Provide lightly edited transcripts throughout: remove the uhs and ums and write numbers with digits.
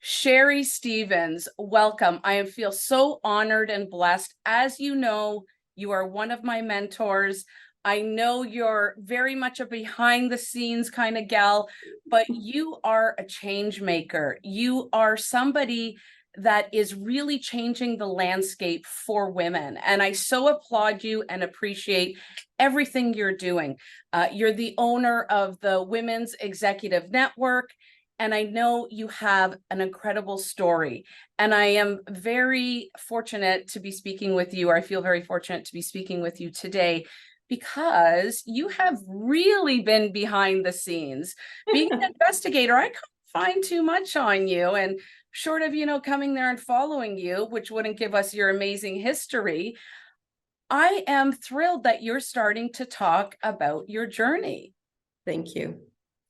Sherri Stevens, welcome. I feel so honored and blessed. As you know, you are one of my mentors. I know you're very much a behind the scenes kind of gal, but you are a change maker. You are somebody that is really changing the landscape for women. And I so applaud you and appreciate everything you're doing. You're the owner of the Women's Executive Network. And I know you have an incredible story. And I am very fortunate to be speaking with you, or I feel very fortunate to be speaking with you today, because you have really been behind the scenes. Being an investigator, I can't find too much on you. And short of, coming there and following you, which wouldn't give us your amazing history, I am thrilled that you're starting to talk about your journey. Thank you.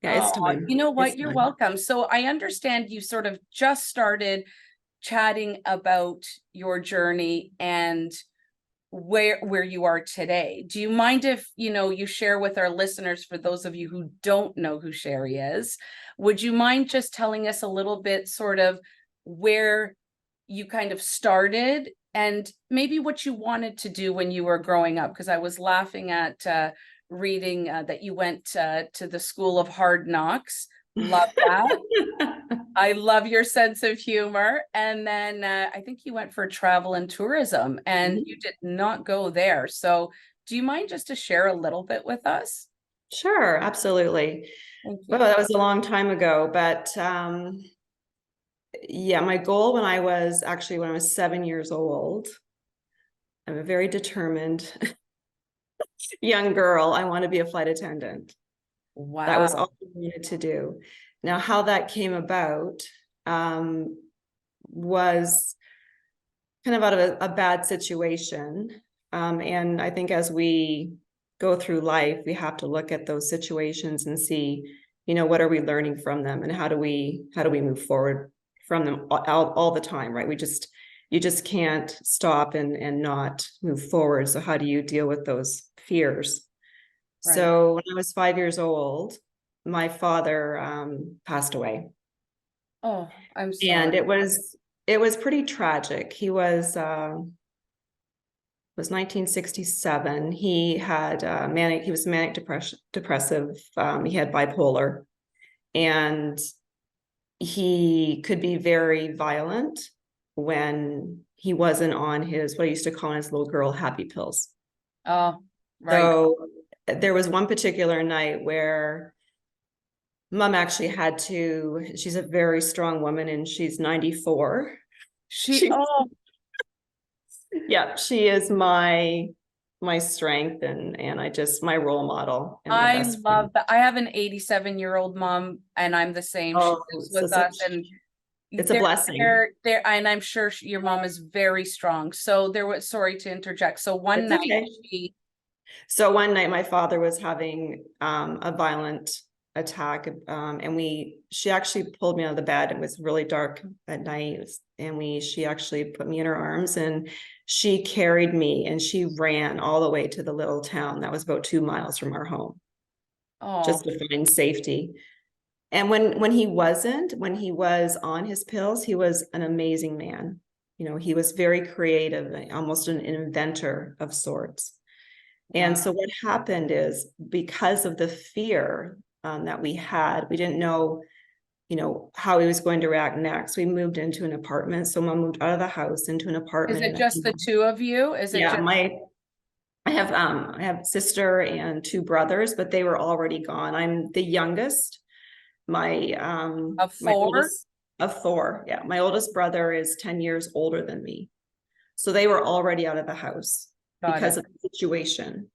Yeah, it's Oh, time. you know what? It's You're time. welcome. So I understand you sort of just started chatting about your journey and where you are today. Do you mind if, you share with our listeners, for those of you who don't know who Sherri is, would you mind just telling us a little bit sort of where you kind of started and maybe what you wanted to do when you were growing up? Because I was laughing at reading that you went to the School of Hard Knocks. Love that. I love your sense of humor. And then I think you went for travel and tourism, and you did not go there. So do you mind just to share a little bit with us? Sure, absolutely. Thank Well, you. that was a long time ago, but yeah, my goal when I was 7 years old, I'm a very determined young girl. I want to be a flight attendant. That was all Wow. I wanted to do. Now, how that came about was kind of out of a bad situation. And I think as we go through life, we have to look at those situations and see, what are we learning from them, and how do we move forward from them all the time, right? You just can't stop and not move forward. So how do you deal with those fears? Right. So when I was 5 years old, my father passed away, Oh, I'm and sorry. it was pretty tragic. He was 1967. He had he was manic depressive. He had bipolar, and he could be very violent when he wasn't on his, what I used to call his little girl happy pills. Oh, right. So there was one particular night where Mom actually had to, she's a very strong woman and she's 94. She, oh, Yeah, she is my strength, and I just, my role model and my I best friend. love that. I have an 87-year-old mom, and I'm the same. She Oh, lives so with us, and it's a blessing. and I'm sure your mom is very strong. So there was, sorry to interject. So one It's night okay. she, So one night my father was having a violent attack, and she actually pulled me out of the bed. It was really dark at night, and she actually put me in her arms, and she carried me, and she ran all the way to the little town that was about 2 miles from our home, oh, just to find safety. And when he was on his pills, he was an amazing man. He was very creative, almost an inventor of sorts. And wow. so what happened is, because of the fear that we had, we didn't know, how he was going to react next. We moved into an apartment. So Mom moved out of the house into an Is apartment. it just the two of you? Is it Yeah, just I have a sister and two brothers, but they were already gone. I'm the youngest. a My four? oldest of four. Yeah, my oldest brother is 10 years older than me. So they were already out of the house Got because it. of the situation.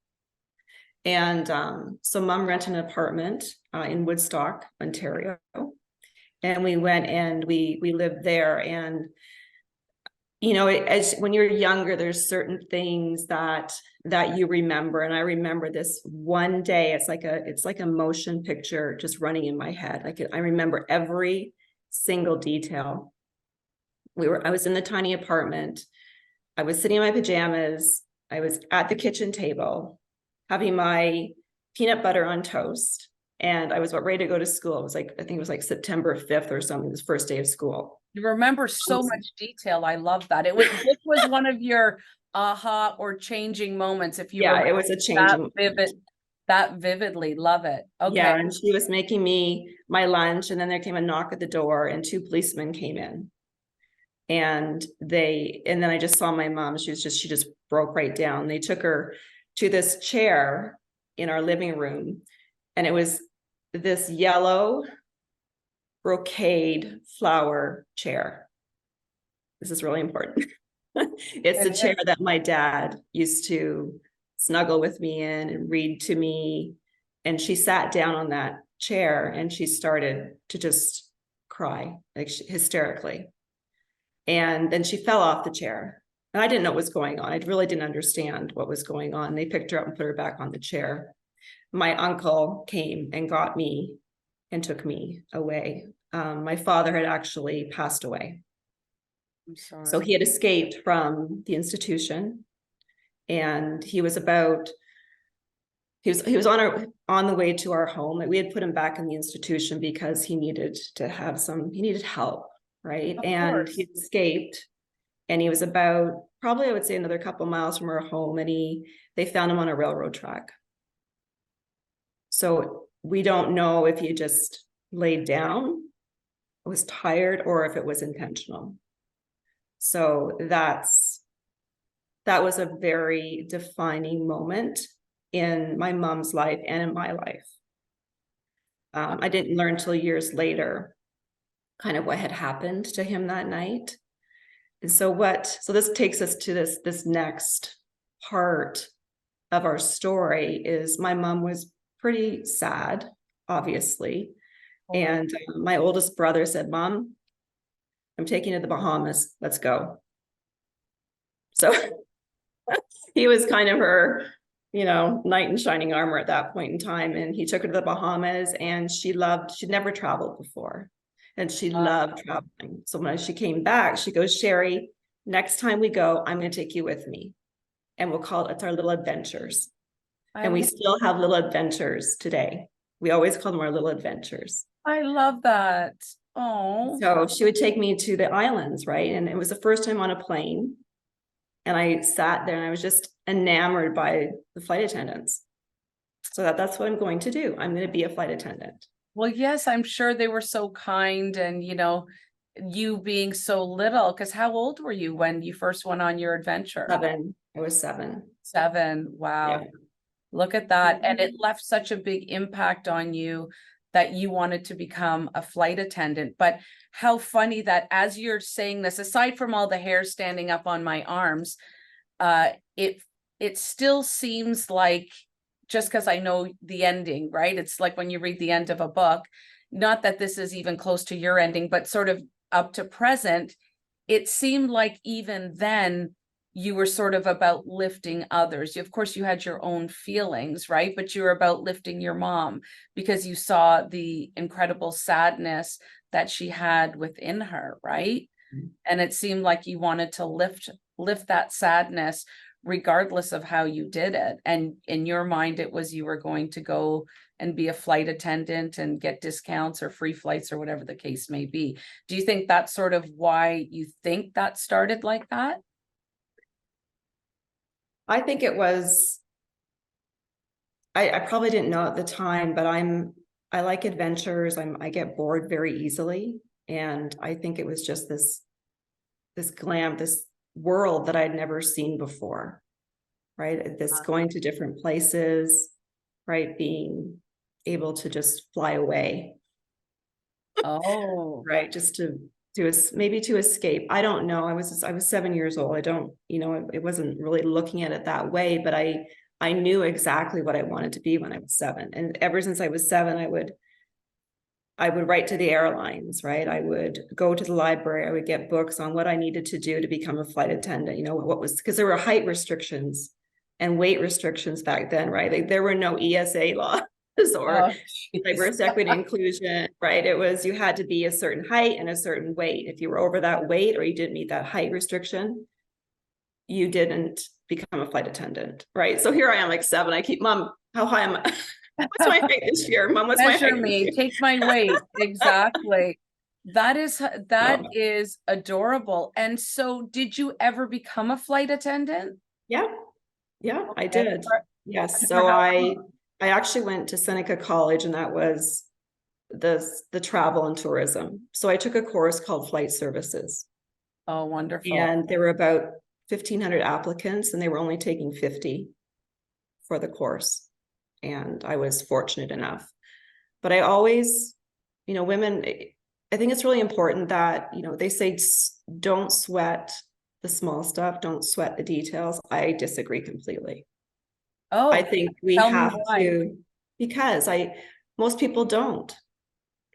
And so Mom rented an apartment in Woodstock, Ontario, and we went and we lived there. And as when you're younger, there's certain things that you remember. And I remember this one day. It's like a motion picture just running in my head. I remember every single detail. I was in the tiny apartment. I was sitting in my pajamas. I was at the kitchen table having my peanut butter on toast, and I was about ready to go to school. It was like, I think it was like September 5th or something, this first day of school. You remember so much detail. I love that. This was one of your aha or changing moments, if you Yeah, remember it was a that changing. that vividly. Love it. Okay. Yeah, and she was making me my lunch, and then there came a knock at the door, and two policemen came in. And then I just saw my mom. She just broke right down. They took her to this chair in our living room, and it was this yellow brocade flower chair. This is really important. It's the chair that my dad used to snuggle with me in and read to me. And she sat down on that chair and she started to just cry, like hysterically. And then she fell off the chair. And I didn't know what was going on. I really didn't understand what was going on. They picked her up and put her back on the chair. My uncle came and got me and took me away. My father had actually passed away. I'm sorry. So he had escaped from the institution, and he was on the way to our home. We had put him back in the institution because he needed help, right? And he escaped, and he was about, probably I would say, another couple miles from our home, and they found him on a railroad track. So we don't know if he just laid down, was tired, or if it was intentional. So that was a very defining moment in my mom's life and in my life. I didn't learn till years later kind of what had happened to him that night. And so this takes us to this next part of our story is my mom was pretty sad, obviously. And my oldest brother said, "Mom, I'm taking you to the Bahamas. Let's go." So he was kind of her, knight in shining armor at that point in time. And he took her to the Bahamas, and she'd never traveled before. And she loved traveling. So when she came back, she goes, "Sherri, next time we go, I'm going to take you with me. And we'll call it our little adventures." And we still have little adventures today. We always call them our little adventures. I love that. Oh. So she would take me to the islands, right? And it was the first time on a plane. And I sat there and I was just enamored by the flight attendants. So that's what I'm going to do. I'm going to be a flight attendant. Well, yes, I'm sure they were so kind, and you being so little, because how old were you when you first went on your adventure? 7. I was 7. 7. Wow. Yeah. Look at that. And it left such a big impact on you that you wanted to become a flight attendant. But how funny that as you're saying this, aside from all the hair standing up on my arms, it still seems like, just because I know the ending, right? It's like when you read the end of a book, not that this is even close to your ending, but sort of up to present, it seemed like even then you were sort of about lifting others. Of course, you had your own feelings, right? But you were about lifting your mom because you saw the incredible sadness that she had within her, right? Mm-hmm. And it seemed like you wanted to lift that sadness regardless of how you did it. And in your mind, it was you were going to go and be a flight attendant and get discounts or free flights or whatever the case may be. Do you think that's sort of why you think that started like that? I think it was, I probably didn't know at the time, but I like adventures. I get bored very easily. And I think it was just this world that I'd never seen before, right? This going to different places, right? Being able to just fly away. Oh, right. Just to maybe to escape. I don't know. I was 7 years old. I don't, it wasn't really looking at it that way, but I knew exactly what I wanted to be when I was 7. And ever since I was 7, I would write to the airlines, right? I would go to the library. I would get books on what I needed to do to become a flight attendant. Because there were height restrictions and weight restrictions back then, right? Like there were no ESA laws or diversity, equity, inclusion, right? It was, you had to be a certain height and a certain weight. If you were over that weight or you didn't meet that height restriction, you didn't become a flight attendant, right? So here I am, like 7. I keep, "Mom, how high am I?" "What's my height this year? Mom, what's my height?" Measure me, take my weight. Exactly. that is adorable. And so did you ever become a flight attendant? Yeah, yeah, I Okay. did. Yes. For So how I actually went to Seneca College, and that was the travel and tourism. So I took a course called Flight Services, Oh, wonderful. and there were about 1,500 applicants, and they were only taking 50 for the course. And I was fortunate enough. But I always, women, I think it's really important that, they say don't sweat the small stuff, don't sweat the details. I disagree completely. I Oh, think we tell me have why. to, because most people don't,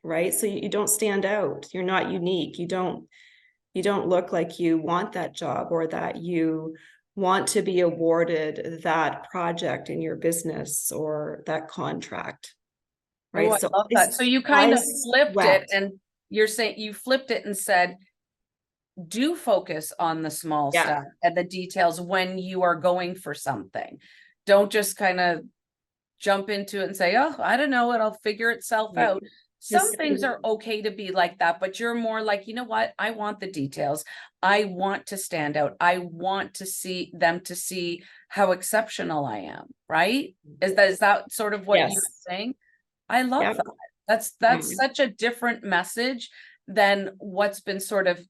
right? So you don't stand out. You're not unique. You don't look like you want that job, or that you want to be awarded that project in your business or that contract, Oh, right? I So love that. So you kind I of flipped it, sweat. and you're saying you flipped it and said, do focus on the small Yeah. stuff and the details when you are going for something. Don't just kind of jump into it and say, oh, I don't know, it'll figure itself Right. out. Some Just things are okay to be like that, but you're more like, you know what? I want the details. I want to stand out. I want to see them to see how exceptional I am, right? Is that sort of what you're yes. saying? I love Yeah. that. That's such a different message than what's been sort of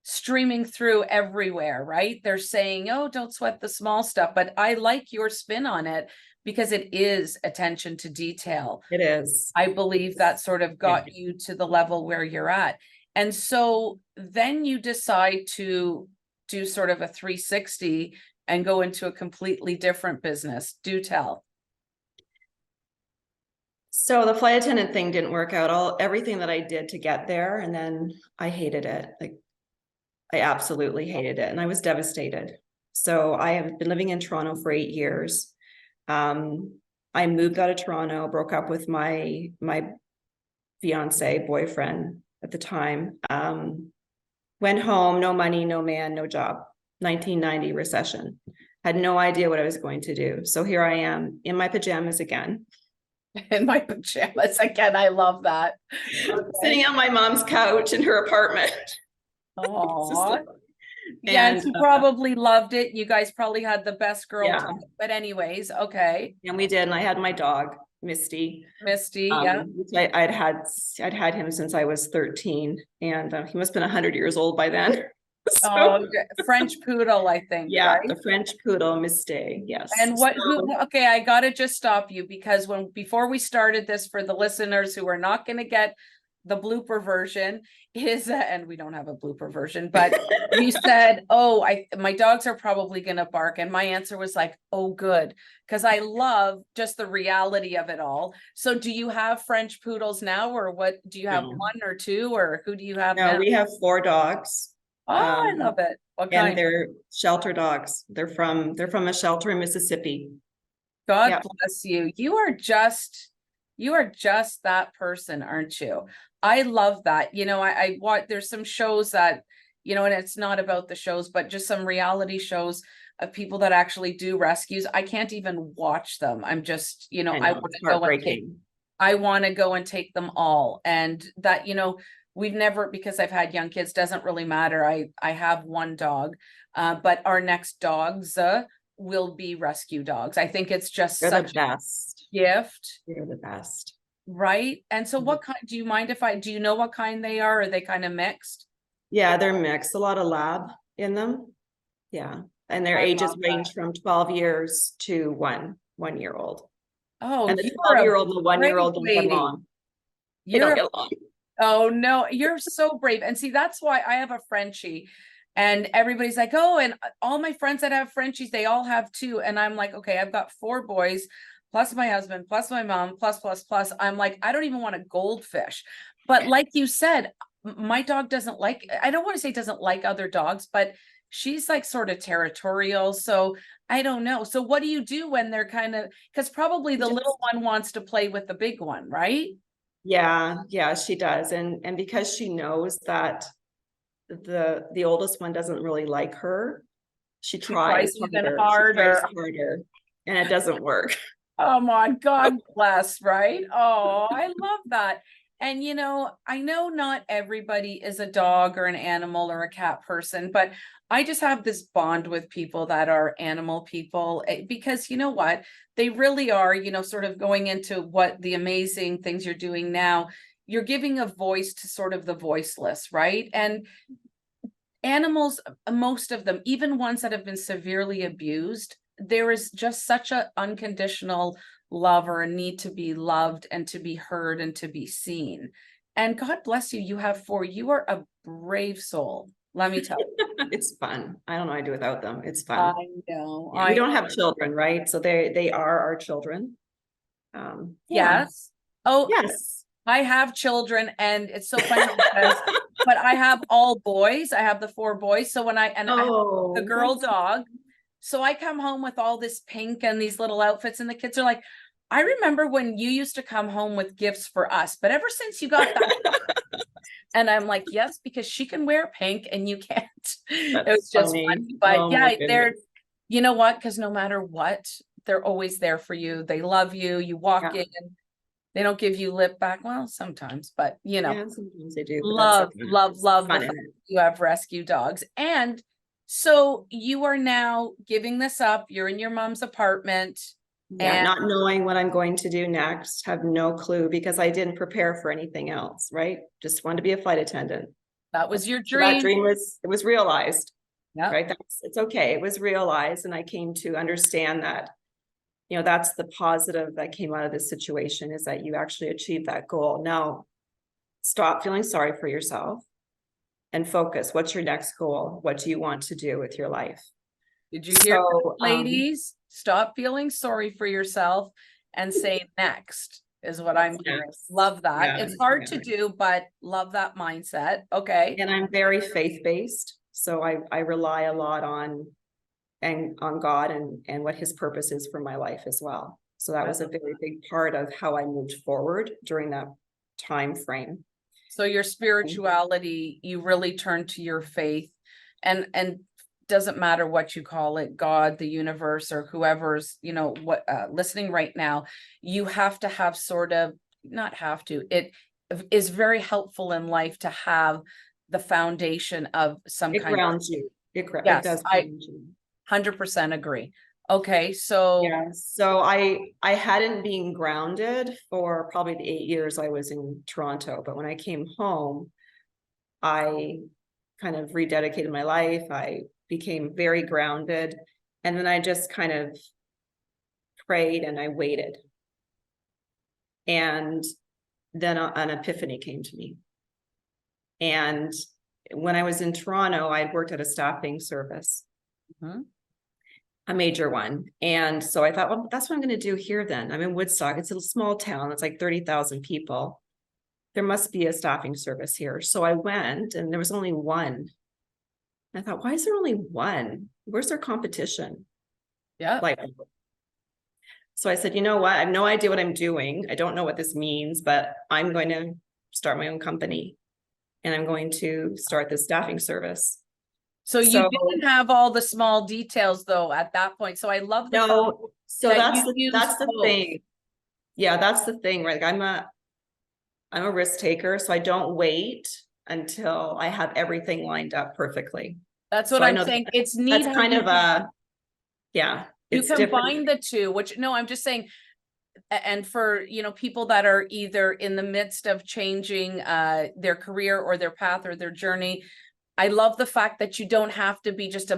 streaming through everywhere, right? They're saying, oh, don't sweat the small stuff. But I like your spin on it because it is attention to detail. It is. I believe that sort of Yeah. got you to the level where you're at. And so then you decide to do sort of a 360 and go into a completely different business. Do tell. So the flight attendant thing didn't work out. Everything that I did to get there, and then I hated it. Like, I absolutely hated it, and I was devastated. So I have been living in Toronto for 8 years. I moved out of Toronto, broke up with my fiance, boyfriend at the time. Went home, no money, no man, no job. 1990 recession. Had no idea what I was going to do. So here I am in my pajamas again, In my pajamas again. I love that. sitting on my mom's couch in her apartment. Oh, yeah, and And she probably loved it. You guys probably had the best girl yeah, time. But anyways, okay. and we did. And I had my dog, Misty. Misty, yeah. Which I'd had him since I was 13, and he must have been 100 years old by then. Oh, So French poodle, I think, yeah, right? the French poodle, Misty. Yes. And So, okay, I gotta just stop you because before we started this, for the listeners who are not gonna get the blooper version, and we don't have a blooper version, but you said, oh, my dogs are probably gonna bark. And my answer was like, oh, good. Cause I love just the reality of it all. So do you have French poodles now, or what? Do you have no, one or two, or who do you have no, now? we have 4 dogs. Oh, I love it. What And kind? they're shelter dogs. They're from a shelter in Mississippi. God Yeah. bless you. You are just that person, aren't you? I love that. I watch, there's some shows that, and it's not about the shows, but just some reality shows of people that actually do rescues. I can't even watch them. I'm just, I I know, want it's to go and heartbreaking. I want to go and take them all. And that, we've never, because I've had young kids, doesn't really matter. I have one dog, but our next dogs will be rescue dogs. I think it's just They're the such best. a gift, They're the best. right? And so Mhm. what kind, do you mind if do you know what kind they are? Are they kind of mixed? Yeah, they're mixed. A lot of lab in them. Yeah. And their I ages love that. range from 12 years to 1 year old. Oh, And the you are 12-year a old and the 1 year brave old don't get lady. along. They don't You're get along. Oh no, you're so brave. And see, that's why I have a Frenchie. And everybody's like, oh, and all my friends that have Frenchies, they all have two. And I'm like, okay, I've got 4 boys, plus my husband, plus my mom, plus, plus, plus. I'm like, I don't even want a goldfish. But like you said, my dog doesn't like, I don't want to say doesn't like other dogs, but she's like sort of territorial. So I don't know. So what do you do when they're kind of, because probably the little Just one wants to play with the big one, right? yeah, she does. And because she knows that the oldest one doesn't really like her, she She tries tries even harder. She tries harder. harder, and it doesn't work. Oh my God bless, right? Oh, I love that. And I know not everybody is a dog or an animal or a cat person, but I just have this bond with people that are animal people because you know what? They really are, sort of going into what the amazing things you're doing now. You're giving a voice to sort of the voiceless, right? And animals, most of them, even ones that have been severely abused, there is just such an unconditional love or a need to be loved and to be heard and to be seen. And God bless you, you have four. You are a brave soul, let me tell you. It's fun. I don't know how I do without them. It's I fun. know. Yeah, we don't have children, right? So they are our children. Yeah. Yes. Oh, Yes. I have children, and it's so funny because, but I have all boys. I have the four boys. So I have the Oh, girl dog. So I come home with all this pink and these little outfits, and the kids are like, I remember when you used to come home with gifts for us, but ever since you got that, and I'm like, yes, because she can wear pink and you can't. It was that's just funny. funny. But Oh my yeah, goodness. you know what? Because no matter what, they're always there for you. They love you. You walk Yeah. in, they don't give you lip back. Well, sometimes, but Yeah, sometimes they do, but that's love, okay. love, It's love the fun in fact it. you have rescue dogs. And so you are now giving this up. You're in your mom's apartment. Yeah, And not knowing what I'm going to do next, have no clue because I didn't prepare for anything else, right? Just wanted to be a flight attendant. that was your So that dream. dream was realized, Yeah. right? It's okay. It was realized. And I came to understand that, that's the positive that came out of this situation is that you actually achieved that goal. Now, stop feeling sorry for yourself and focus. What's your next goal? What do you want to do with your life? Did you hear that, So, ladies? Stop feeling sorry for yourself and say next is what I'm hearing. yes, Love that. yeah, It's hard to yeah. do, but love that mindset. Okay. And I'm very faith-based. So I rely a lot on God and what his purpose is for my life as well. So that was a very big part of how I moved forward during that time frame. So your spirituality, you really turn to your faith, and doesn't matter what you call it, God, the universe, or whoever's, what listening right now, you have to have sort of, not have to, it is very helpful in life to have the foundation of some It kind of, grounds you. It yes, does I ground you. 100% agree. Okay, so Yeah. So I hadn't been grounded for probably the 8 years I was in Toronto, but when I came home, I kind of rededicated my life. I became very grounded. And then I just kind of prayed and I waited. And then an epiphany came to me. And when I was in Toronto, I'd worked at a staffing service, a major one. And so I thought, well, that's what I'm going to do here then. I'm in Woodstock. It's a small town. It's like 30,000 people. There must be a staffing service here. So I went and there was only one. I thought, why is there only one? Where's their competition? yeah. So I said, you know what? I have no idea what I'm doing. I don't know what this means, but I'm going to start my own company and I'm going to start this staffing service. So you didn't have all the small details though at that point. So I love the fact no, so that that's you that's used the both. thing. Yeah, that's the thing, right? Like I'm a risk taker, so I don't wait until I have everything lined up perfectly. That's So what I I'm know saying. It's neat that's how kind of yeah, you it's different. combine the two, which no, I'm just saying, and for people that are either in the midst of changing their career or their path or their journey, I love the fact that you don't have to be just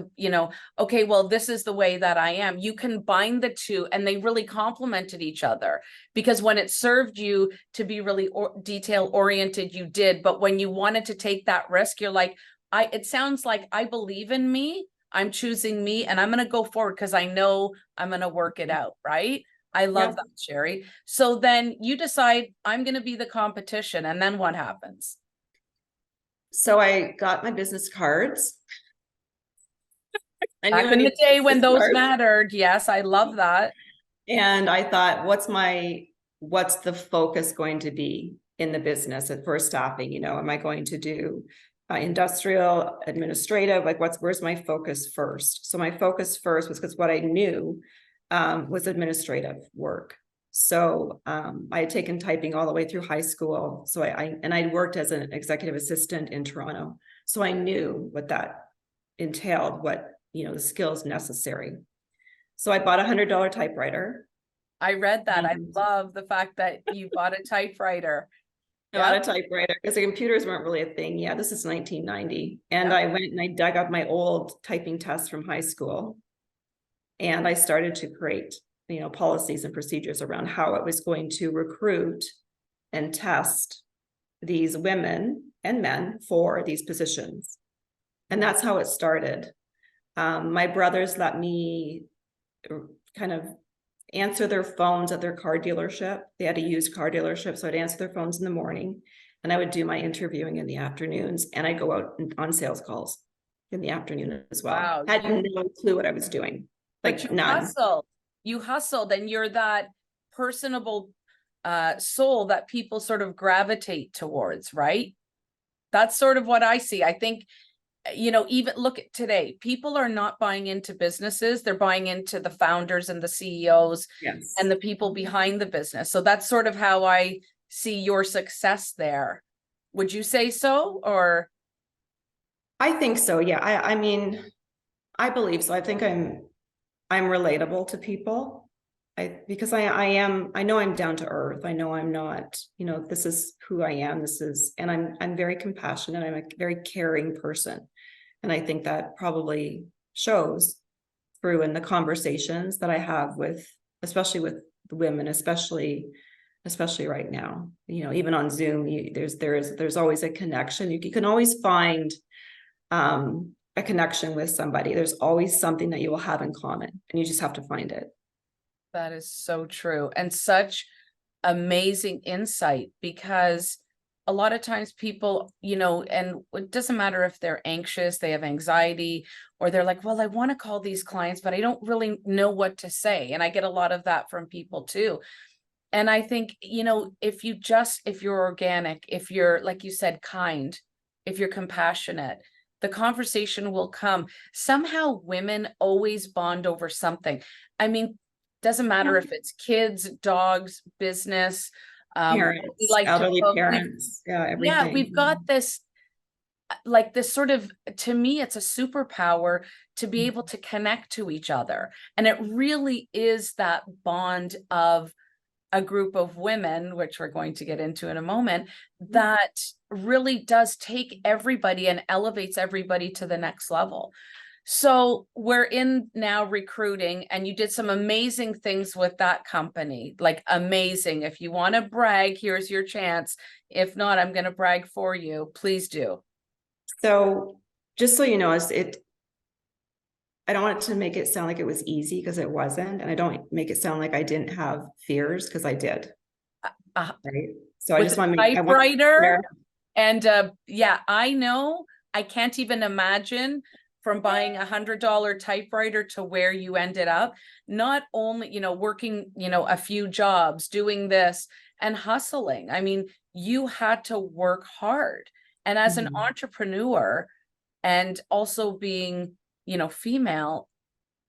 okay, well, this is the way that I am. You combine the two and they really complemented each other, because when it served you to be really detail oriented, you did. But when you wanted to take that risk, you're like, it sounds like I believe in me. I'm choosing me and I'm going to go forward because I know I'm going to work it out. Right. I love that, Sherri. So then you decide I'm going to be the competition. And then what happens? So I got my business cards. Back in the day when those mattered. Yes, I love that. And I thought, what's the focus going to be in the business at first staffing? Am I going to do industrial, administrative? Like where's my focus first? So my focus first was because what I knew was administrative work. So I had taken typing all the way through high school. So I worked as an executive assistant in Toronto. So I knew what that entailed, what, the skills necessary. So I bought $100 typewriter. I read that. I And love the fact that you bought a typewriter. I bought Yeah. a typewriter because the computers weren't really a thing. Yeah, this is 1990. And Yeah. I went and I dug up my old typing tests from high school. And I started to create, policies and procedures around how I was going to recruit and test these women and men for these positions. And that's how it started. My brothers let me kind of answer their phones at their car dealership. They had a used car dealership, so I'd answer their phones in the morning, and I would do my interviewing in the afternoons, and I'd go out on sales calls in the afternoon as well. Wow. Had no clue what I was doing, But like you none. hustled. You hustled, and you're that personable soul that people sort of gravitate towards, right? That's sort of what I see. I think, even look at today, people are not buying into businesses, they're buying into the founders and the CEOs Yes. and the people behind the business. So that's sort of how I see your success there. Would you say so? Or I think so. Yeah. I mean, I believe so. I think I'm relatable to people. Because I know I'm down to earth. I know I'm not, this is who I am. And I'm very compassionate. I'm a very caring person. And I think that probably shows through in the conversations that I have especially with the women, especially right now, even on Zoom, there's always a connection. You can always find, a connection with somebody. There's always something that you will have in common, and you just have to find it. that is so true, and such amazing insight, because a lot of times people, and it doesn't matter if they're anxious, they have anxiety, or they're like, well, I want to call these clients, but I don't really know what to say. And I get a lot of that from people too. And I think, if you're organic, if you're, like you said, kind, if you're compassionate, the conversation will come. Somehow women always bond over something. I mean, doesn't matter if it's kids, dogs, business, we Parents, like to elderly cook. parents, yeah, Yeah, everything. we've got this, like this sort of, to me, it's a superpower to be able to connect to each other. And it really is that bond of a group of women, which we're going to get into in a moment, that really does take everybody and elevates everybody to the next level. So we're in now recruiting, and you did some amazing things with that company, like amazing. If you want to brag, here's your chance. If not, I'm going to brag for you. Please do. So just so you know, I don't want to make it sound like it was easy, because it wasn't. And I don't make it sound like I didn't have fears, because I did. Uh, Right. So I with just a want to typewriter, and yeah, I know. I can't even imagine from buying $100 typewriter to where you ended up. Not only, working, a few jobs, doing this and hustling. I mean, you had to work hard. And as an entrepreneur, and also being, female,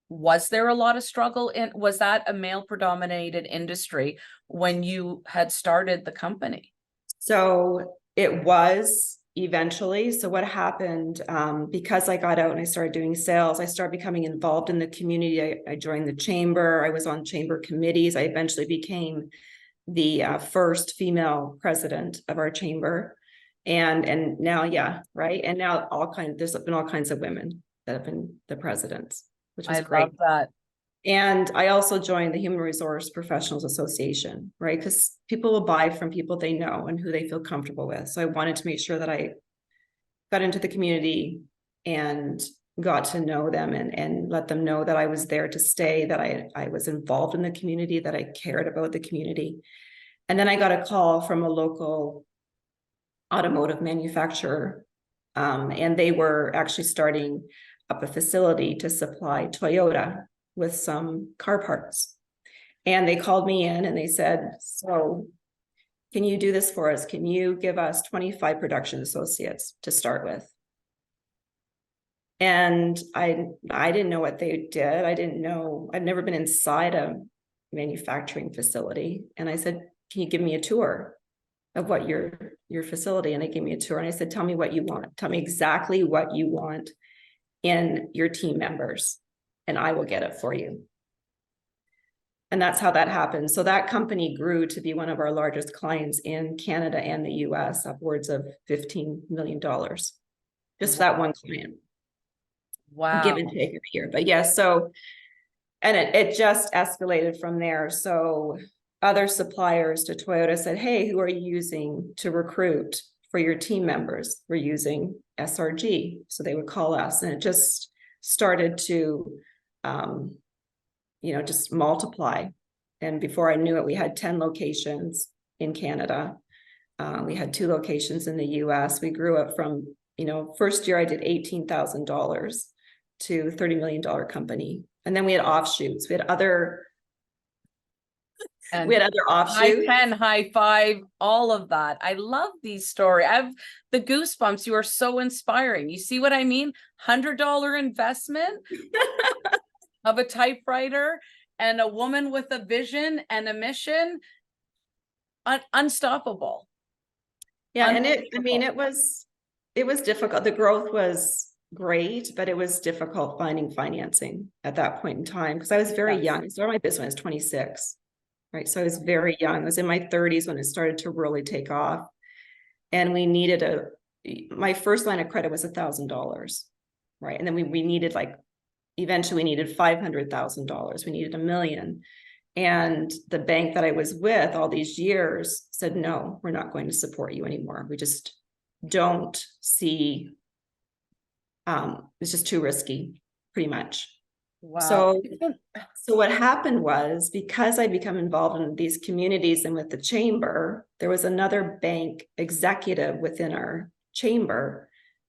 was there a lot of struggle was that a male predominated industry when you had started the company? So it was eventually. So what happened, because I got out and I started doing sales, I started becoming involved in the community. I joined the chamber. I was on chamber committees. I eventually became the first female president of our chamber. And now, yeah, right. And now there's been all kinds of women that have been the presidents, which was I great. love that. And I also joined the Human Resource Professionals Association, right? Because people will buy from people they know and who they feel comfortable with. So I wanted to make sure that I got into the community and got to know them, and let them know that I was there to stay, that I was involved in the community, that I cared about the community. And then I got a call from a local automotive manufacturer, and they were actually starting up a facility to supply Toyota with some car parts. And they called me in and they said, so can you do this for us? Can you give us 25 production associates to start with? And I didn't know what they did. I didn't know, I'd never been inside a manufacturing facility. And I said, can you give me a tour of what your facility? And they gave me a tour, and I said, tell me what you want. Tell me exactly what you want in your team members, and I will get it for you. And that's how that happened. So that company grew to be one of our largest clients in Canada and the US, upwards of $15 million. Just that one client. Wow. Give and take every year. But yes, so, and it just escalated from there. So other suppliers to Toyota said, hey, who are you using to recruit for your team members? We're using SRG. So they would call us, and it just started to, just multiply. And before I knew it, we had 10 locations in Canada. We had 2 locations in the US. We grew up from, first year I did $18,000 to $30 million company. And then we had offshoots. We had other offshoots. High 10, high 5, all of that. I love these stories. I have the goosebumps. You are so inspiring. You see what I mean? $100 investment of a typewriter and a woman with a vision and a mission. Unstoppable. Yeah, and it was difficult. The growth was great, but it was difficult finding financing at that point in time because I was very young. I started my business when I was 26, right? So I was very young. I was in my 30s when it started to really take off. And we needed my first line of credit was $1,000, right? And then we needed eventually we needed $500,000. We needed $1 million. And the bank that I was with all these years said, no, we're not going to support you anymore. We just don't see, it's just too risky, pretty much. Wow. So what happened was, because I become involved in these communities and with the chamber, there was another bank executive within our chamber,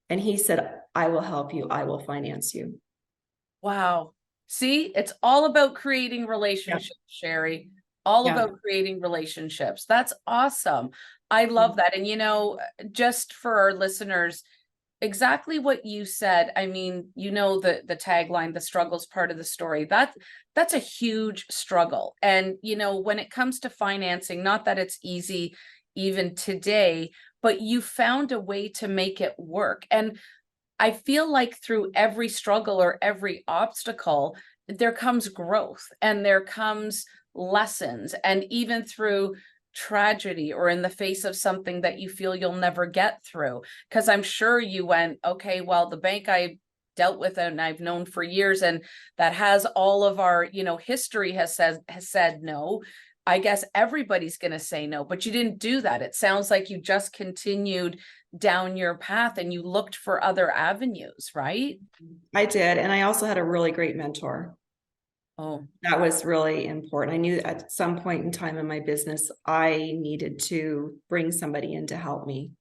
and he said, I will help you. I will finance you. Wow. See, it's all about creating relationships, Sherri. All about creating relationships. That's awesome. I love that. And, just for our listeners, exactly what you said. I mean, the tagline, the struggle's part of the story. That's a huge struggle. And, when it comes to financing, not that it's easy even today, but you found a way to make it work. And I feel like through every struggle or every obstacle, there comes growth and there comes lessons. And even through tragedy or in the face of something that you feel you'll never get through, because I'm sure you went, okay, well, the bank I dealt with and I've known for years, and that has all of our, history has said no. I guess everybody's going to say no, but you didn't do that. It sounds like you just continued down your path and you looked for other avenues, right? I did. And I also had a really great mentor. Oh, that was really important. I knew at some point in time in my business, I needed to bring somebody in to help me,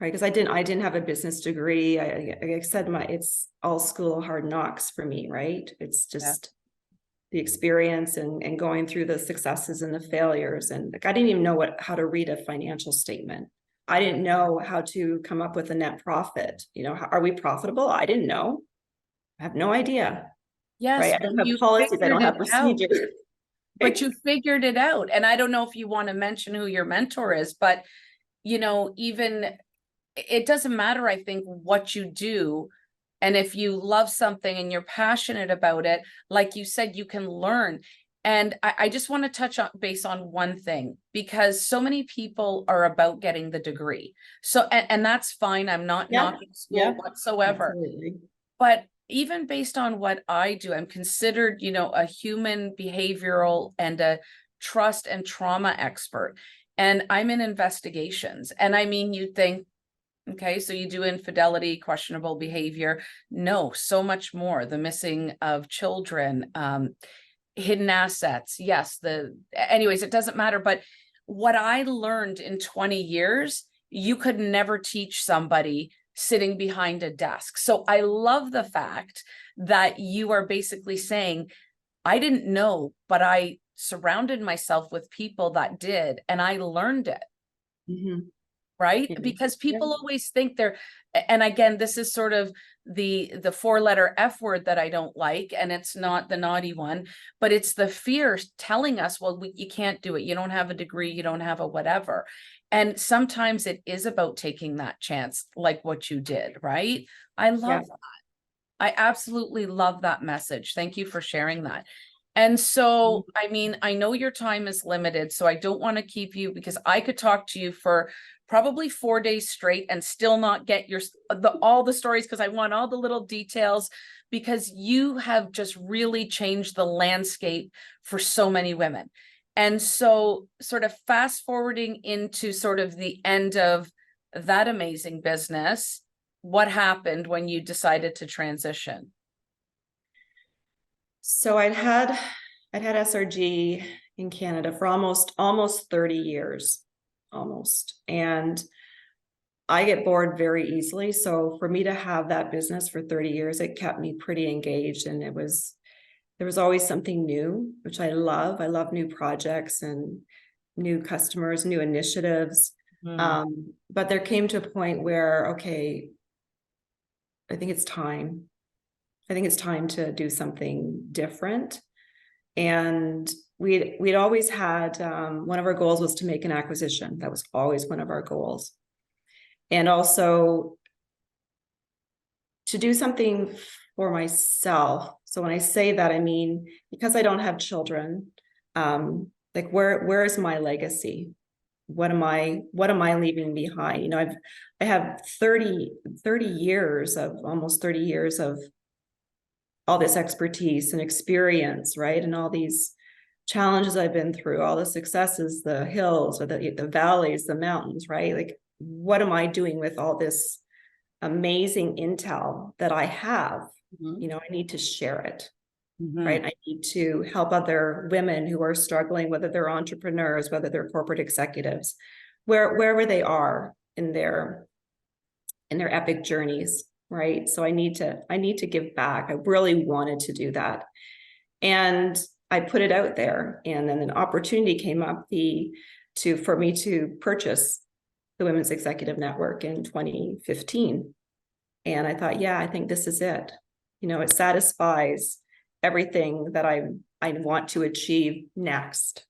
right? Because I didn't have a business degree. I said, it's all school of hard knocks for me, right? It's just the experience and going through the successes and the failures. And I didn't even know how to read a financial statement. I didn't know how to come up with a net profit. Are we profitable? I didn't know. I have no idea. yes. Right? I don't have policies. I don't have procedures. But you figured it out. And I don't know if you want to mention who your mentor is, but, even it doesn't matter, I think, what you do. And if you love something and you're passionate about it, like you said, you can learn. And I just want to touch on base on one thing, because so many people are about getting the degree. So, and that's fine. I'm not knocking school whatsoever. Absolutely. But even based on what I do, I'm considered, a human behavioral and a trust and trauma expert. And I'm in investigations. And I mean, you'd think, okay, so you do infidelity, questionable behavior. No, so much more. The missing of children, hidden assets. Yes, anyways, it doesn't matter. But what I learned in 20 years, you could never teach somebody sitting behind a desk. So I love the fact that you are basically saying, I didn't know, but I surrounded myself with people that did, and I learned it. Mm-hmm. right? Yeah. Because Yeah. people always think and again, this is sort of the 4-letter F word that I don't like, and it's not the naughty one, but it's the fear telling us, well, you can't do it. You don't have a degree, you don't have a whatever. And sometimes it is about taking that chance, like what you did, right? I Yeah. love that. I absolutely love that message. Thank you for sharing that. And so, I mean, I know your time is limited, so I don't want to keep you, because I could talk to you for probably 4 days straight and still not get all the stories, because I want all the little details, because you have just really changed the landscape for so many women. And so, sort of fast forwarding into sort of the end of that amazing business, what happened when you decided to transition? So I'd had SRG in Canada for almost 30 years, almost. And I get bored very easily. So for me to have that business for 30 years, it kept me pretty engaged. And there was always something new, which I love. I love new projects and new customers, new initiatives. Hmm. But there came to a point where, okay, I think it's time. I think it's time to do something different. And we'd always had one of our goals was to make an acquisition. That was always one of our goals. And also to do something for myself. So when I say that, I mean, because I don't have children, like where is my legacy? What am I leaving behind? You know, I have 30 years of almost 30 years of all this expertise and experience, right? And all these challenges I've been through, all the successes, the hills or the valleys, the mountains, right? Like, what am I doing with all this amazing intel that I have? Mhm. You know, I need to share it, right? Mhm. I need to help other women who are struggling, whether they're entrepreneurs, whether they're corporate executives, wherever they are in their epic journeys, right? So I need to give back. I really wanted to do that. And I put it out there, and then an opportunity came up for me to purchase the Women's Executive Network in 2015. And I thought, yeah, I think this is it. You know, it satisfies everything that I want to achieve next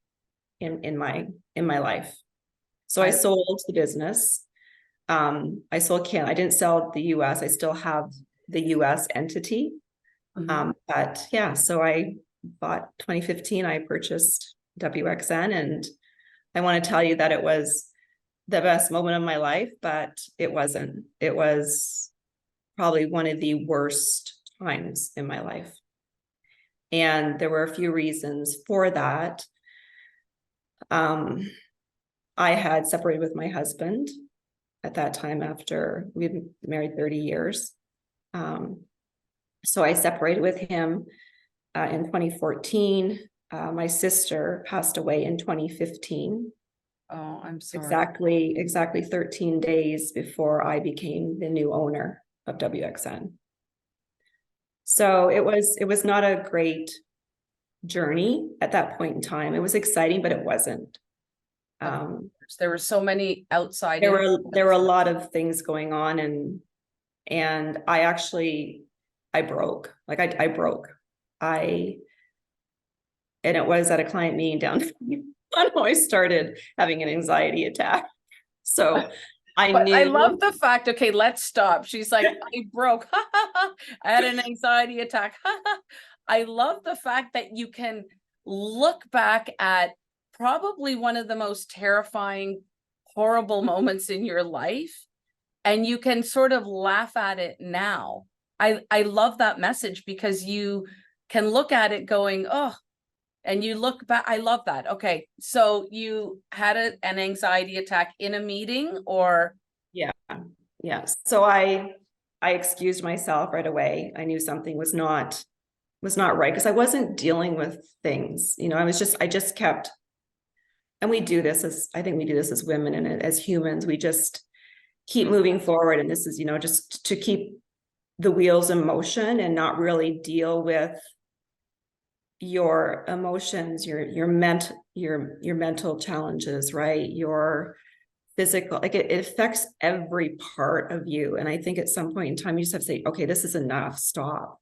in my life. So I I sold the business. I sold Canada. I didn't sell the US. I still have the US entity. Mhm. But yeah, so I bought 2015, I purchased WXN, and I want to tell you that it was the best moment of my life, but it wasn't. It was probably one of the worst times in my life. And there were a few reasons for that. Um, I had separated with my husband at that time after we'd been married 30 years. So I separated with him in 2014. My sister passed away in 2015, Oh, I'm sorry. exactly 13 days before I became the new owner of WXN. So it was not a great journey at that point in time. It was exciting, but it wasn't. Of Um, course. There were so many outside there were a influences. lot of things going on, and I broke. Like I broke. I and it was at a client meeting down I started having an anxiety attack. So I But I love knew, the fact, okay, let's stop. She's like, I broke. I had an anxiety attack. I love the fact that you can look back at probably one of the most terrifying, horrible moments in your life, and you can sort of laugh at it now. I love that message, because you can look at it going, oh, and you look back. I love that. Okay, so you had an anxiety attack in a meeting, or yeah, yeah. So I excused myself right away. I knew something was not right because I wasn't dealing with things. You know, I just kept, and we do this as I think we do this as women and as humans. We just keep moving forward, and this is, you know, just to keep the wheels in motion and not really deal with your emotions, your mental challenges, right? Your physical, like it affects every part of you. And I think at some point in time, you just have to say, okay, this is enough. Stop,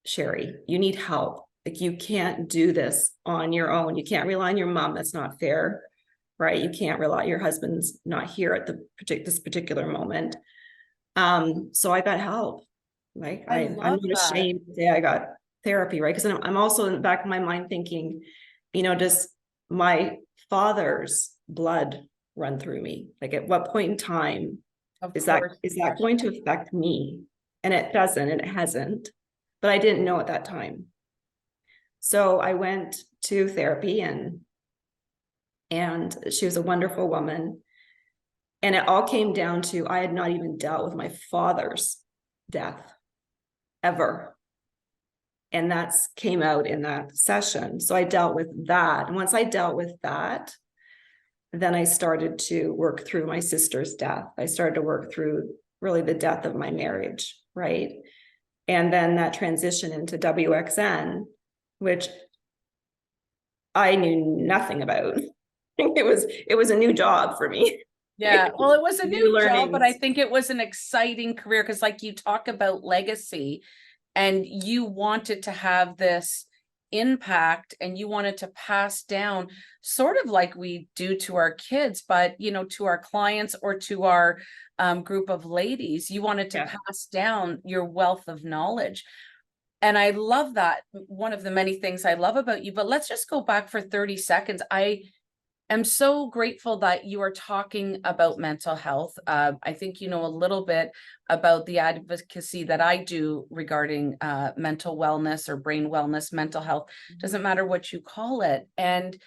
Sherri. You need help. Like you can't do this on your own. You can't rely on your mom. That's not fair, right? You can't rely, your husband's not here at this particular moment. So I got help. Like I I'm love not that. ashamed to say I got therapy, right? Because I'm also in the back of my mind thinking, does my father's blood run through me? Like at what point in time Of is that course, is that question. going to affect me? And it doesn't, and it hasn't, but I didn't know at that time. So I went to therapy, and she was a wonderful woman. And it all came down to I had not even dealt with my father's death ever. And that's came out in that session. So I dealt with that. And once I dealt with that, then I started to work through my sister's death. I started to work through really the death of my marriage, right? And then that transition into WXN, which I knew nothing about. It was a new job for me. Yeah, well, it was a New new job, but I learnings. think it was an exciting career because, like, you talk about legacy and you wanted to have this impact and you wanted to pass down, sort of like we do to our kids, but to our clients or to our group of ladies, you wanted to Yeah. pass down your wealth of knowledge. And I love that. One of the many things I love about you, but let's just go back for 30 seconds. I'm so grateful that you are talking about mental health. I think you know a little bit about the advocacy that I do regarding mental wellness or brain wellness, mental health, doesn't matter what you call it. And,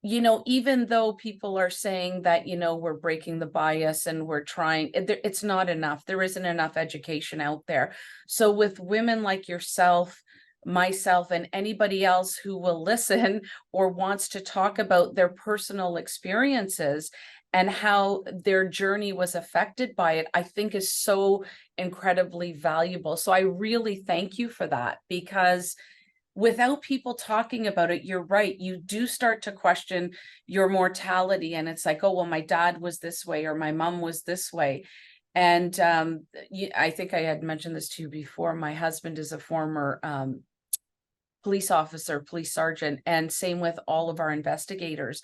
even though people are saying that, we're breaking the bias and we're trying, it's not enough. There isn't enough education out there. So with women like yourself, myself, and anybody else who will listen or wants to talk about their personal experiences and how their journey was affected by it, I think is so incredibly valuable. So I really thank you for that, because without people talking about it, you're right, you do start to question your mortality. And it's like, oh, well, my dad was this way or my mom was this way. And I think I had mentioned this to you before. My husband is a former police officer, police sergeant, and same with all of our investigators.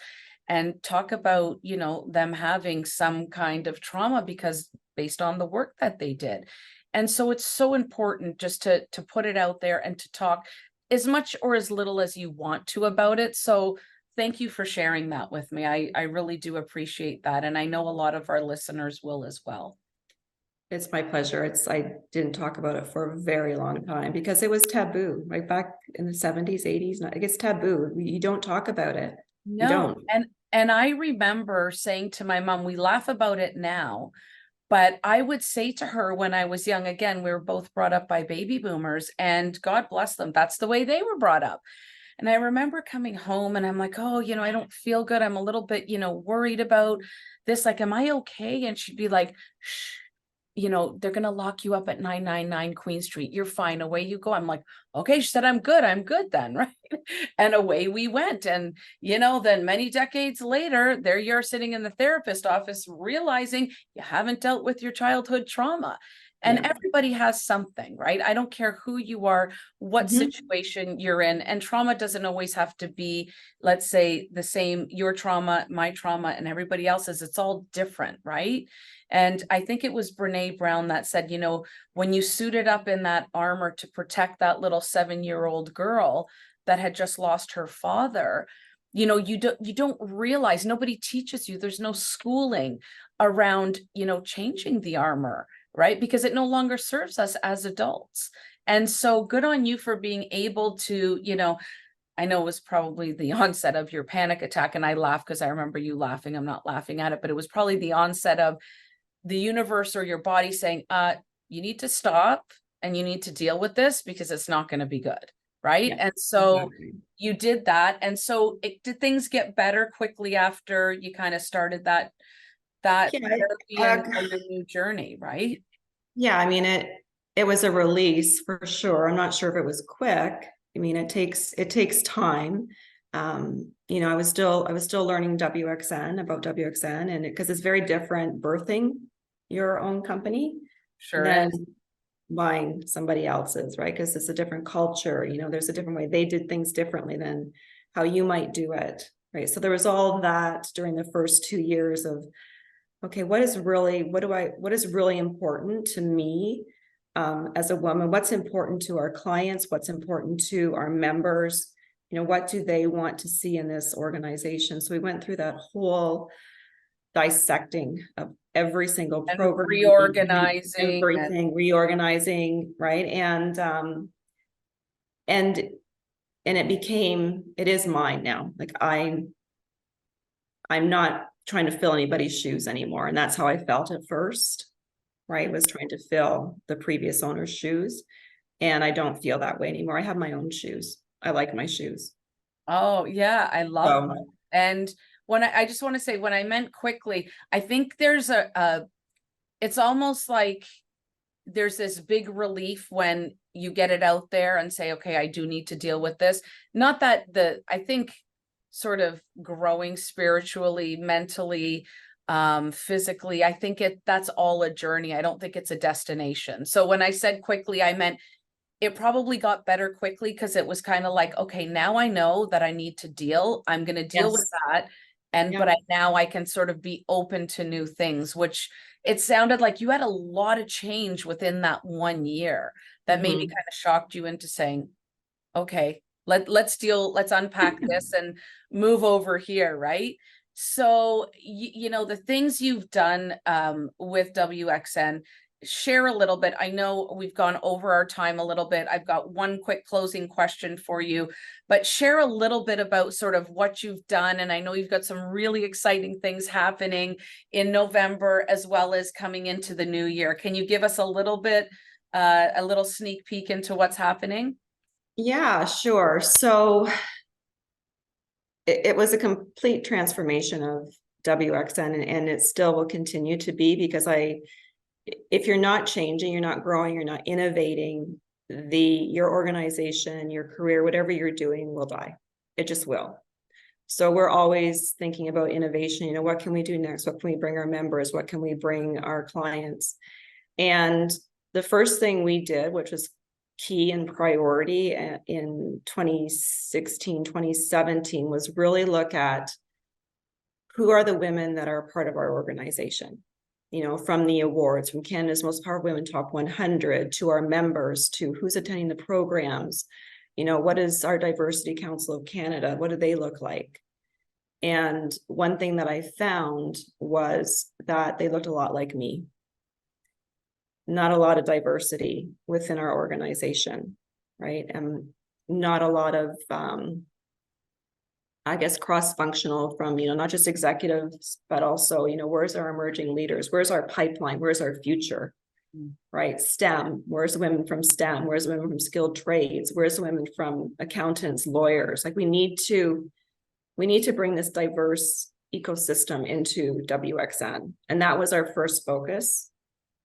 And talk about, them having some kind of trauma because based on the work that they did. And so it's so important just to put it out there and to talk as much or as little as you want to about it. So thank you for sharing that with me. I really do appreciate that. And I know a lot of our listeners will as well. It's my pleasure. I didn't talk about it for a very long time because it was taboo, right back in the 70s, 80s. I guess taboo. You don't talk about it. You No, don't. and I remember saying to my mom, we laugh about it now, but I would say to her when I was young, again, we were both brought up by baby boomers, and God bless them, that's the way they were brought up. And I remember coming home and I'm like, oh, I don't feel good. I'm a little bit, worried about this. Like, am I okay? And she'd be like, shh, they're going to lock you up at 999 Queen Street. You're fine. Away you go. I'm like, okay. She said, I'm good. I'm good then. Right. And away we went. And, then many decades later, there you're sitting in the therapist office realizing you haven't dealt with your childhood trauma. And Yeah. everybody has something, right? I don't care who you are, what Mhm. situation you're in. And trauma doesn't always have to be, let's say, the same, your trauma, my trauma, and everybody else's. It's all different, right? And I think it was Brene Brown that said, when you suited up in that armor to protect that little 7-year-old girl that had just lost her father, you don't realize, nobody teaches you, there's no schooling around, changing the armor, right? Because it no longer serves us as adults. And so good on you for being able to, I know it was probably the onset of your panic attack. And I laugh because I remember you laughing. I'm not laughing at it, but it was probably the onset of the universe or your body saying, you need to stop and you need to deal with this because it's not going to be good. Right. Yeah. And so Exactly. you did that. And so did things get better quickly after you kind of started that Yeah. therapy and your new journey, right? Yeah. I mean, it was a release for sure. I'm not sure if it was quick. I mean, it takes time. I was still learning WXN about WXN, and because it's very different birthing your own company Sure than is. buying somebody else's, right? Because it's a different culture, there's a different way they did things differently than how you might do it, right? So there was all that during the first 2 years of, okay, what is really important to me as a woman? What's important to our clients? What's important to our members? What do they want to see in this organization? So we went through that whole dissecting of every single And program, reorganizing and everything, reorganizing, right? And it is mine now. Like I'm not trying to fill anybody's shoes anymore. And that's how I felt at first, right? Was trying to fill the previous owner's shoes. And I don't feel that way anymore. I have my own shoes. I like my shoes. oh yeah, I love that. So And when I just want to say, when I meant quickly, I think there's it's almost like there's this big relief when you get it out there and say, okay, I do need to deal with this. Not that I think sort of growing spiritually, mentally, physically, I think that's all a journey. I don't think it's a destination. So when I said quickly, I meant it probably got better quickly because it was kind of like, okay, now I know that I need to I'm going to deal with yes, that. And, yeah. but now I can sort of be open to new things, which it sounded like you had a lot of change within that 1 year that maybe Mhm. kind of shocked you into saying, okay, let's unpack this and move over here, right? So, the things you've done with WXN, share a little bit. I know we've gone over our time a little bit. I've got one quick closing question for you, but share a little bit about sort of what you've done. And I know you've got some really exciting things happening in November as well as coming into the new year. Can you give us a little bit, a little sneak peek into what's happening? Yeah, sure. So it was a complete transformation of WXN, and it still will continue to be, because if you're not changing, you're not growing, you're not innovating, your organization, your career, whatever you're doing will die. It just will. So we're always thinking about innovation. What can we do next? What can we bring our members? What can we bring our clients? And the first thing we did, which was key and priority in 2016, 2017, was really look at who are the women that are part of our organization. From the awards, from Canada's Most Powerful Women Top 100 to our members, to who's attending the programs. What is our Diversity Council of Canada? What do they look like? And one thing that I found was that they looked a lot like me. Not a lot of diversity within our organization, right? And not a lot of, I guess, cross-functional from, not just executives, but also, where's our emerging leaders? Where's our pipeline? Where's our future? Right? STEM, where's the women from STEM? Where's the women from skilled trades? Where's the women from accountants, lawyers? Like we need to bring this diverse ecosystem into WXN. And that was our first focus.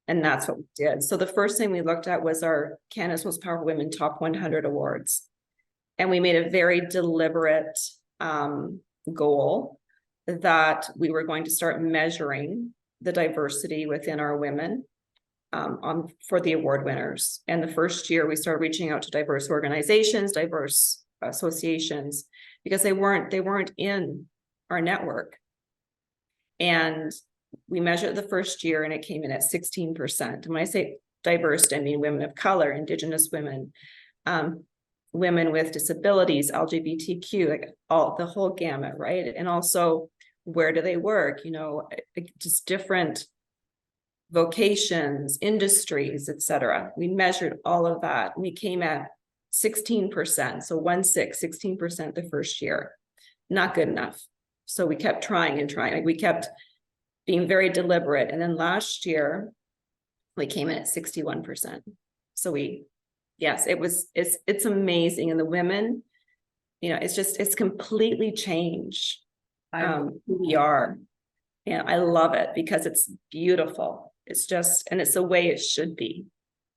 And that's what we did. So the first thing we looked at was our Canada's Most Powerful Women Top 100 Awards. And we made a very deliberate goal that we were going to start measuring the diversity within our women for the award winners. And the first year we started reaching out to diverse organizations, diverse associations, because they weren't in our network. And we measured the first year and it came in at 16%. And when I say diverse, I mean women of color, Indigenous women, women with disabilities, LGBTQ, like the whole gamut, right? And also, where do they work? Just different vocations, industries, etc. We measured all of that. We came at 16%. So 16% the first year. Not good enough. So we kept trying and trying. Like we kept being very deliberate. And then last year, we came in at 61%. So it's amazing. And the women, it's completely changed who we are. And I love it because it's beautiful. And it's the way it should be.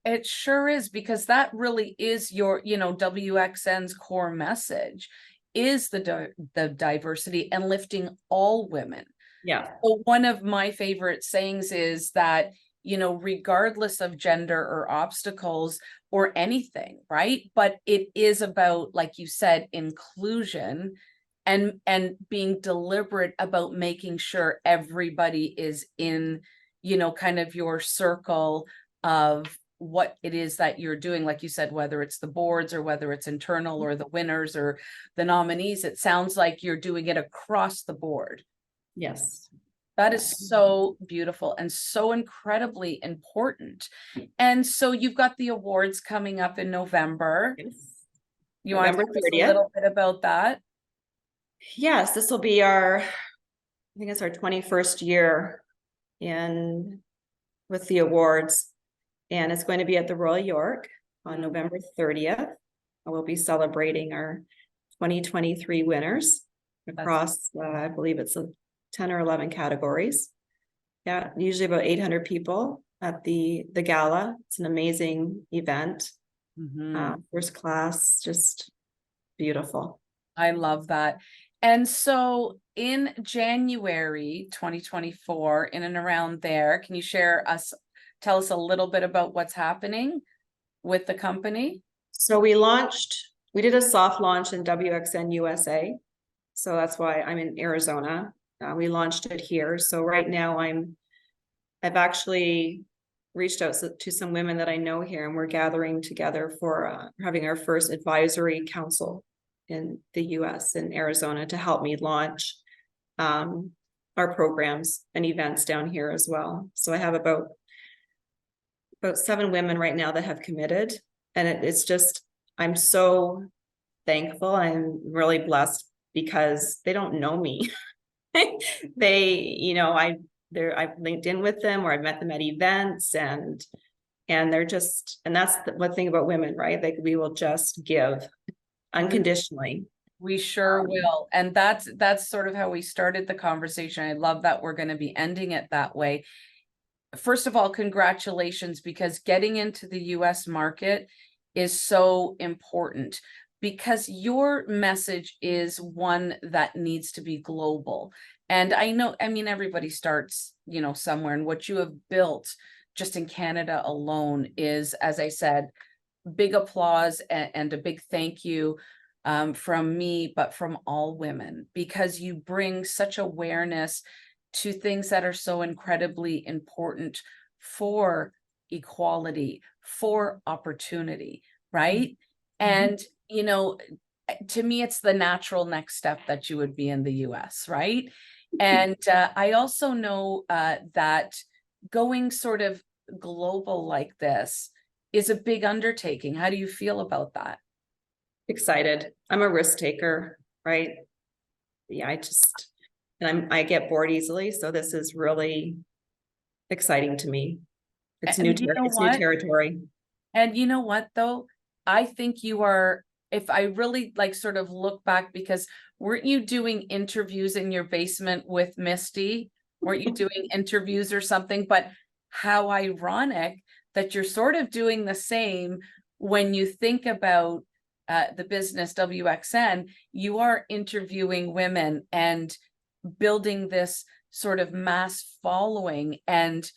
It sure is, because that really is your, WXN's core message is the diversity and lifting all women. Yeah. So one of my favorite sayings is that, regardless of gender or obstacles or anything, right? But it is about, like you said, inclusion and being deliberate about making sure everybody is in, kind of your circle of what it is that you're doing. Like you said, whether it's the boards or whether it's internal or the winners or the nominees, it sounds like you're doing it across the board. Yes. That Yeah. is so beautiful and so incredibly important. And so you've got the awards coming up in November. Yes. You want to November tell us a 30th. little bit about that? Yes, this will be I think it's our 21st year with the awards. And it's going to be at the Royal York on November 30th. We'll be celebrating our 2023 winners across, I believe it's 10 or 11 categories. Yeah, usually about 800 people at the gala. It's an amazing event. First class, just beautiful. I love that. And so in January 2024, in and around there, can you tell us a little bit about what's happening with the company? So we did a soft launch in WXN USA. So that's why I'm in Arizona. We launched it here. So right now I've actually reached out to some women that I know here, and we're gathering together for having our first advisory council in the US in Arizona to help me launch our programs and events down here as well. So I have about 7 women right now that have committed, and it's just, I'm so thankful. I'm really blessed because they don't know me. I've linked in with them, or I've met them at events, and that's the one thing about women, right? Like, we will just give unconditionally. We sure will. And that's sort of how we started the conversation. I love that we're going to be ending it that way. First of all, congratulations, because getting into the US market is so important, because your message is one that needs to be global. And everybody starts, somewhere, and what you have built just in Canada alone is, as I said, big applause and a big thank you from me, but from all women, because you bring such awareness to things that are so incredibly important for equality, for opportunity, right? And, to me, it's the natural next step that you would be in the US, right? And I also know that going sort of global like this is a big undertaking. How do you feel about that? Excited. I'm a risk taker, right? Yeah, I get bored easily, so this is really exciting to me. It's new territory. And you know what, though? I think you are, if I really sort of look back, because weren't you doing interviews in your basement with Misty? Weren't you doing interviews or something? But how ironic that you're sort of doing the same when you think about the business WXN. You are interviewing women and building this sort of mass following and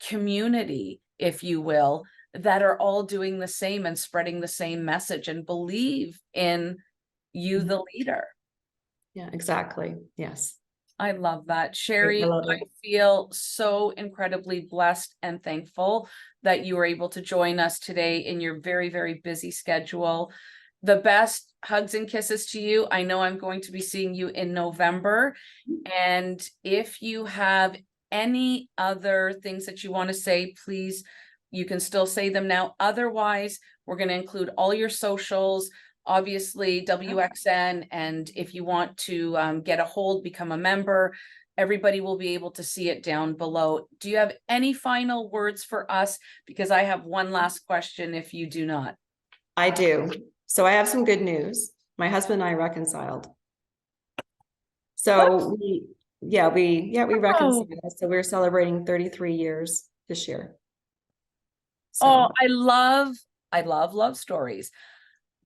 community, if you will, that are all doing the same and spreading the same message and believe in you, the leader. Yeah, exactly. Yes. I love that. Sherri, I feel so incredibly blessed and thankful that you were able to join us today in your very, very busy schedule. The best hugs and kisses to you. I know I'm going to be seeing you in November. And if you have any other things that you want to say, please, you can still say them now. Otherwise, we're going to include all your socials, obviously WXN. And if you want to get a hold, become a member, everybody will be able to see it down below. Do you have any final words for us? Because I have one last question if you do not. I do. So I have some good news. My husband and I reconciled. So we reconciled. So we're celebrating 33 years this year. So. Oh, I love love stories.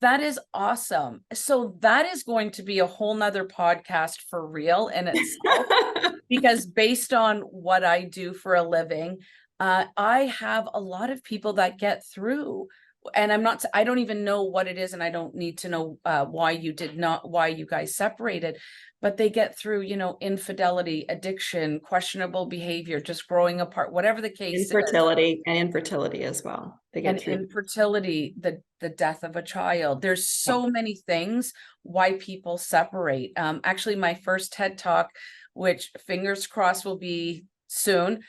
That is awesome. So that is going to be a whole nother podcast for real in itself, because based on what I do for a living, I have a lot of people that get through, and I don't even know what it is, and I don't need to know why you guys separated, but they get through, infidelity, addiction, questionable behavior, just growing apart, whatever the case is. Infertility as well. They get And through. infertility, the death of a child. There's so many things why people separate. Actually, my first TED Talk, which fingers crossed will be soon,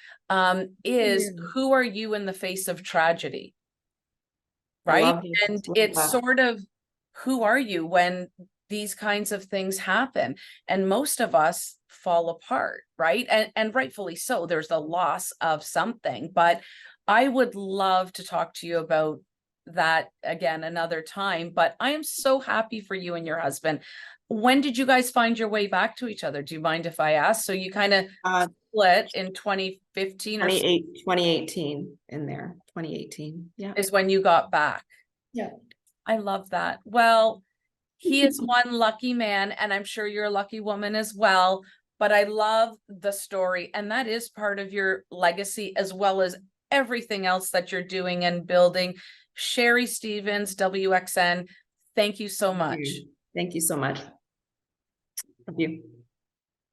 is who are you in the face of tragedy? I Right? love And that. it's sort of, who are you when these kinds of things happen? And most of us fall apart, right? And rightfully so. There's the loss of something, but I would love to talk to you about that again another time. But I am so happy for you and your husband. When did you guys find your way back to each other? Do you mind if I ask? So you kind of split in 2015 or 2018 in there, 2018. Yeah. is when you got back. Yeah. I love that. Well, he is one lucky man, and I'm sure you're a lucky woman as well. But I love the story, and that is part of your legacy, as well as everything else that you're doing and building. Sherri Stevens, WXN, thank you so much. Thank you so much. Thank you.